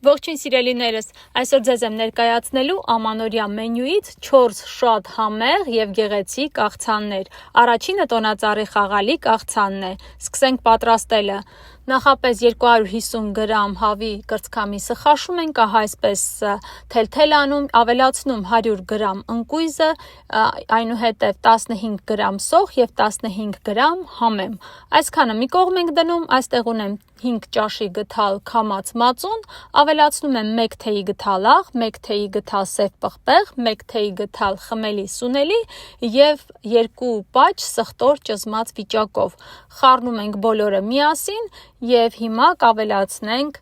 Ողջույն սիրելիներս, այսօր ձեզ եմ ներկայացնելու ամանորյա մենյուից 4 շատ համեղ եւ գեղեցիկ աղցաններ։ Առաջինը տոնածառի խաղալիք աղցանն է։ Սկսենք պատրաստելը։ Նախապես 250 գրամ հավի կրծքամիսը խաշում ենք, այսպես թելթել անում, ավելացնում 100 գրամ ընկույզը, այնուհետև 15 գրամ սոխ եւ 15 գրամ համեմ։ Այսքանը մի կողմ ենք դնում, այստեղ ունեմ 5 ճաշի գթալ քամած մածուն, ավելացնում եմ 1 թեյի գթալ աղ, 1 թեյի գթալ սև պղպեղ, 1 թեյի գթալ խմելի սունելի եւ 2 պաչ սխտոր ճզմած վիճակով։ Խառնում ենք բոլորը միասին եւ հիմա կավելացնենք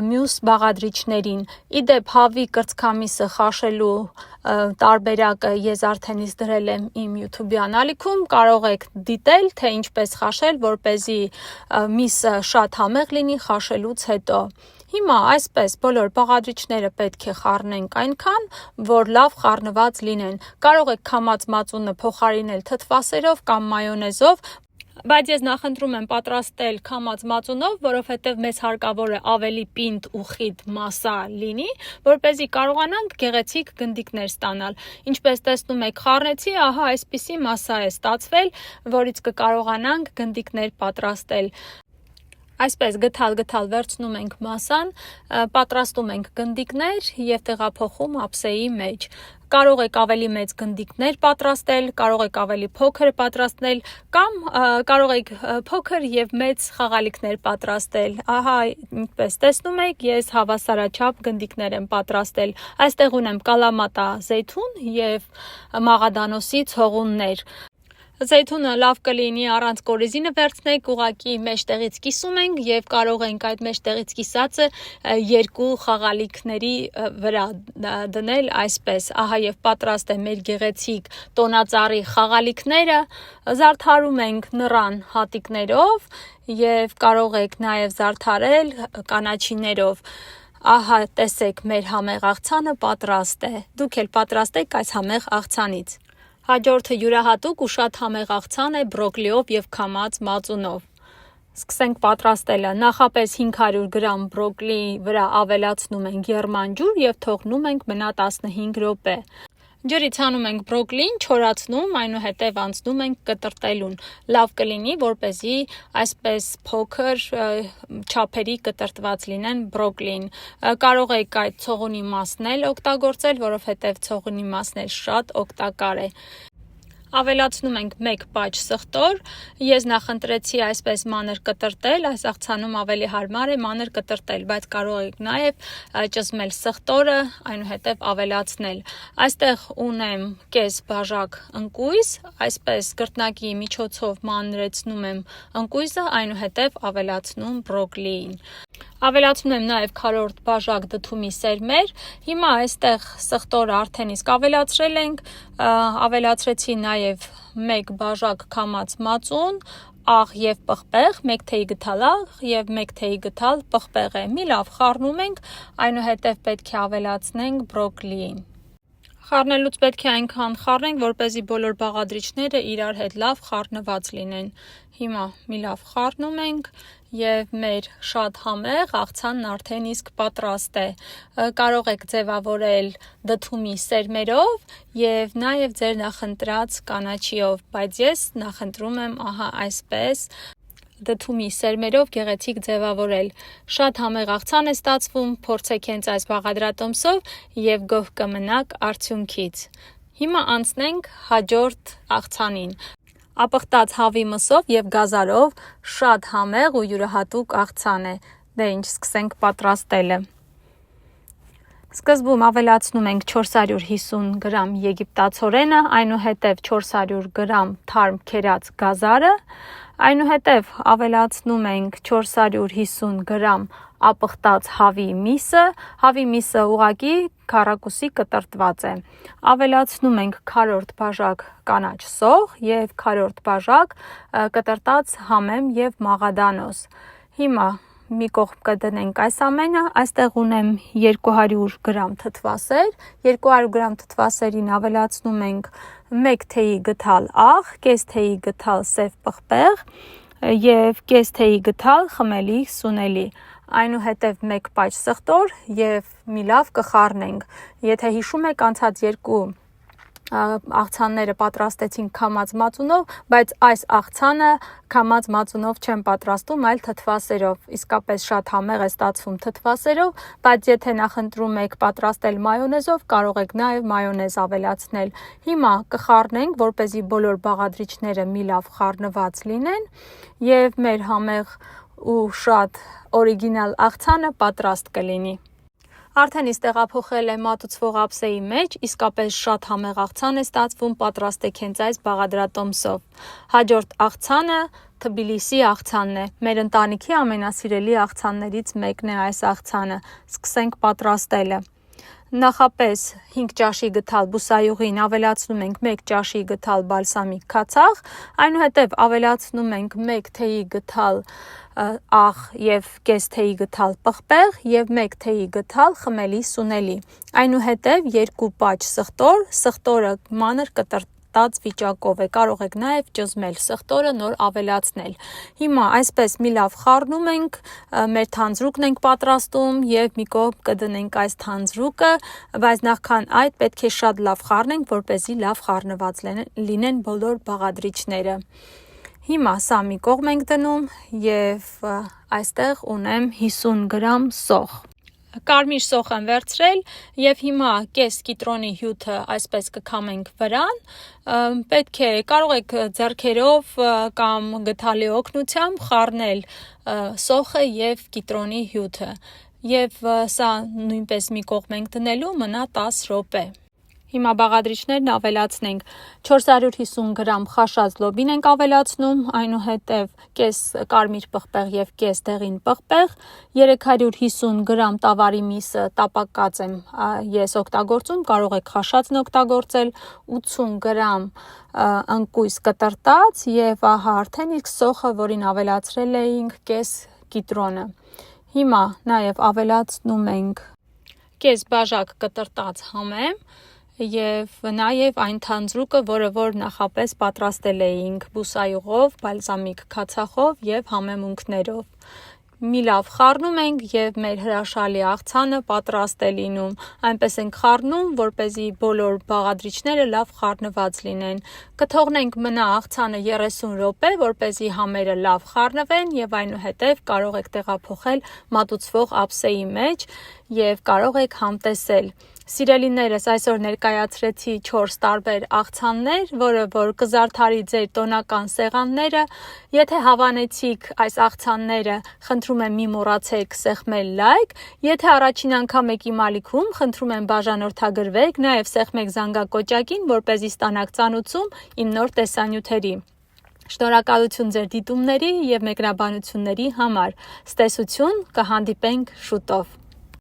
մյուս բաղադրիչներին։ Իդեպ հավի կրծքամիսը խաշելու տարբերակը ես արդեն իսկ դրել եմ իմ YouTube-յան ալիքում, կարող եք դիտել, թե ինչպես խաշել, որպեսզի միսը շատ համեղ լինի խաշելուց հետո։ Հիմա այսպես բոլոր բաղադրիչները պետք է խառնենք այնքան, որ լավ խառնված լինեն։ Կարող եք քամած մածունը փոխարինել թթվասերով կամ մայոնեզով, բայց ես նախընտրում եմ պատրաստել քամած մածունով, որովհետև մեզ հարկավոր է ավելի պինդ ու խիտ մասա լինի, որպեսզի կարողանանք գեղեցիկ գնդիկներ ստանալ։ Ինչպես տեսնում եք, խառնեցի, ահա այսպիսի մասա է ստացվել, որից կկարողանանք գնդիկներ պատրաստել։ Այսպես գթալ վերցնում ենք մասան, պատրաստում ենք գնդիկներ եւ տեղափոխում ափսեի մեջ։ Կարող եք ավելի մեծ գնդիկներ պատրաստել, կարող եք ավելի փոքր պատրաստել կամ կարող եք փոքր եւ մեծ խաղալիքներ պատրաստել։ Ահա ինչպես տեսնում եք, ես հավասարաչափ գնդիկներ եմ պատրաստել։ Այստեղ ունեմ կալամատա զեյթուն եւ մաղադանոսի ցողուններ։ Զեյթունը լավ կլինի առանց կորիզինը վերցնեք, ուղղակի մեջտեղից կիսում ենք եւ կարող ենք այդ մեջտեղից կիսածը 2 խաղալիքների վրա դնել այսպես։ Ահա եւ պատրաստ է մեր գեղեցիկ տոնածառի խաղալիքները։ Զարդարում ենք նռան հատիկներով եւ կարող եք նաեւ զարդարել կանաչիներով։ Ահա տեսեք, մեր համեղ աղցանը պատրաստ է։ Դուք էլ պատրաստեք այս համեղ աղցանից։ Հաջորդը յուրահատուկ ու շատ համեղ աղցան է բրոկլիով եւ քամած մածունով։ Սկսենք պատրաստելը։ Նախապես 500 գրամ բրոկլիի վրա ավելացնում ենք եռման ջուր եւ թողնում ենք մնա 15 րոպե։ Ջրից հանում ենք բրոկլին, չորացնում, այնուհետև անցնում ենք կտրտելուն։ Լավ կլինի, որպեսզի այսպես փոքր չափերի կտրտված լինեն բրոկլին։ Կարող եք այդ ցողունի մասն էլ օգտագործել, որովհետև ցողունի մասն էլ շատ օգտակար է։ Ավելացնում ենք 1 պաչ սխտոր, ես նախընտրեցի այսպես մանր կտրտել, այս աղցանում ավելի հարմար է մանր կտրտել, բայց կարող եք նաև ճզմել սխտորը, այնուհետև ավելացնել։ Այստեղ ունեմ կես բաժակ ընկույզ, այսպես կրտնակի միջոցով մանրեցնում եմ ընկույզը, այնուհետև ավելացնում բրոկլիին։ Ավելացնում եմ նաև քառորդ բաժակ դդումի սերմեր։ Հիմա այստեղ սխտորը արդեն իսկ ավելացրել ենք, ավելացրեցի նաև 1 բաժակ քամած մածուն, աղ եւ պղպեղ, 1 թեյի գթալ աղ եւ 1 թեյի գթալ պղպեղ է։ Մի լավ խառնում ենք, այնուհետև պետք է ավելացնենք բրոկլիին։ Խառնելուց պետք է այնքան խառնենք, որպեսզի բոլոր բաղադրիչները իրար հետ լավ խառնված լինեն։ Հիմա մի լավ խառնում ենք եւ մեր շատ համեղ աղցանն արդեն իսկ պատրաստ է։ Կարող եք ձևավորել դդումի սերմերով եւ նաեւ ձեր նախընտրած կանաչիով, բայց ես նախընտրում եմ ահա այսպես դդումի սերմերով գեղեցիկ ձևավորել։ Շատ համեղ աղցան է ստացվում, փորձեք հենց այս բաղադրատոմսով եւ գոհ կմնաք արդյունքից։ Հիմա անցնենք հաջորդ աղցանին։ Ապխտած հավի մսով եւ գազարով շատ համեղ ու յուրահատուկ աղցան է։ Դե ինչ, սկսենք պատրաստելը։ Սկզբում ավելացնում ենք 450 գրամ եգիպտացորենը, այնուհետև 400 գրամ թարմ քերած գազարը, այնուհետև ավելացնում ենք 450 գրամ ապխտած հավի միսը ուղղակի քառակուսի կտրտված է։ Ավելացնում ենք քառորդ բաժակ կանաչ սոխ եւ քառորդ բաժակ կտրտած համեմ եւ մաղադանոս։ Հիմա մի կողմ կդնենք այս ամենը, այստեղ ունեմ 200 գրամ թթվասեր, 200 գրամ թթվասերին ավելացնում ենք 1 թեյի գթալ աղ, կես թեյի գթալ սև պղպեղ եւ կես թեյի գթալ խմելի սունելի։ այնուհետև 1 պաճ սխտոր եւ մի լավ կխառնենք։ Եթե հիշում եք, անցած երկու աղցանները պատրաստեցինք քամած մածունով, բայց այս աղցանը քամած մածունով չեմ պատրաստում, այլ թթվասերով։ Իսկապես շատ համեղ է ստացվում թթվասերով, բայց եթե նախընտրում եք պատրաստել մայոնեզով, կարող եք նաև մայոնեզ ավելացնել։ Հիմա կխառնենք, որպեսզի բոլոր բաղադրիչները մի լավ խառնված լինեն եւ մեր համեղ ու շատ օրիգինալ աղցանը պատրաստ կլինի։ Արդեն իսկ տեղափոխել եմ մատուցվող ափսեի մեջ, իսկապես շատ համեղ աղցան է ստացվում, պատրաստեք հենց այս բաղադրատոմսով։ Հաջորդ աղցանը Թբիլիսի աղցանն է։ Մեր ընտանիքի ամենասիրելի աղցաններից մեկն է այս աղցանը։ Սկսենք պատրաստելը։ Նախապես 5 ճաշի գթալ բուսայուղին ավելացնում ենք 1 ճաշի գթալ բալսամիկ քացախ, այնուհետև ավելացնում ենք 1 թեյի գթալ աղ եւ կես թեյի գթալ պղպեղ եւ 1 թեյի գթալ խմելի սունելի։ Այնուհետև 2 պաճ սխտոր, սխտորը մանր կտրտած վիճակով է, կարող եք նաև ճզմել սխտորը, նոր ավելացնել։ Հիմա այսպես մի լավ խառնում ենք, մեր թանձրուկն ենք պատրաստում եւ մի կողմ կդնենք այս թանձրուկը, բայց նախքան այդ պետք է շատ լավ խառնենք, որպեսզի լավ խառնված լինեն բոլոր բաղադրիչները։ Հիմա սա մի կողմ ենք դնում եւ այստեղ ունեմ 50 գրամ սոխ։ Կարմիր սոխ եմ վերցրել եւ հիմա կես կիտրոնի հյութը այսպես կքամենք վրան, կարող եք ձեռքերով կամ գդալի օգնությամբ խառնել սոխը եւ կիտրոնի հյութը եւ սա նույնպես մի կողմ ենք դնելու, մնա 10 րոպե։ Հիմա բաղադրիչներն ավելացնենք։ 450 գրամ խաշած լոբին ենք ավելացնում, այնուհետև կես կարմիր պղպեղ եւ կես դեղին պղպեղ, 350 գրամ տավարի միսը տապակած եմ ես օգտագործում, կարող եք խաշածն օգտագործել, 80 գրամ ընկույզ կտրտած եւ ահա արդեն իսկ սոխը, որին ավելացրել էինք կես կիտրոնը։ Հիմա նաեւ ավելացնում ենք կես բաժակ կտրտած համեմ եւ նաեւ այն թանձրուկը, որ նախապես պատրաստել էինք բուսայուղով, բալզամիկ քացախով եւ համեմունքներով։ Մի լավ խառնում ենք եւ մեր հրաշալի աղցանը պատրաստ է լինում։ Այնպես ենք խառնում, որպեսզի բոլոր բաղադրիչները լավ խառնված լինեն։ Կթողնենք մնա աղցանը 30 րոպե, որպեսզի համերը լավ խառնվեն եւ այնուհետեւ կարող եք տեղափոխել մատուցվող ափսեի մեջ եւ կարող եք համտեսել։ Սիրելիներս, այսօր ներկայացրեցի 4 տարբեր աղցաններ, որ կզարդարի ձեր տոնական սեղանները։ Եթե հավանեցիք այս աղցանները, խնդրում եմ մի մոռացեք սեղմել լայք։ Եթե առաջին անգամ եք իմ ալիքում, խնդրում եմ բաժանորդագրվեք, նաև սեղմեք զանգակոճակին, որպեսզի ստանաք ծանուցում իմ նոր տեսանյութերի։ Շնորհակալություն ձեր դիտումների եւ մեկնաբանությունների համար։ Ցտեսություն, կհանդիպենք շուտով։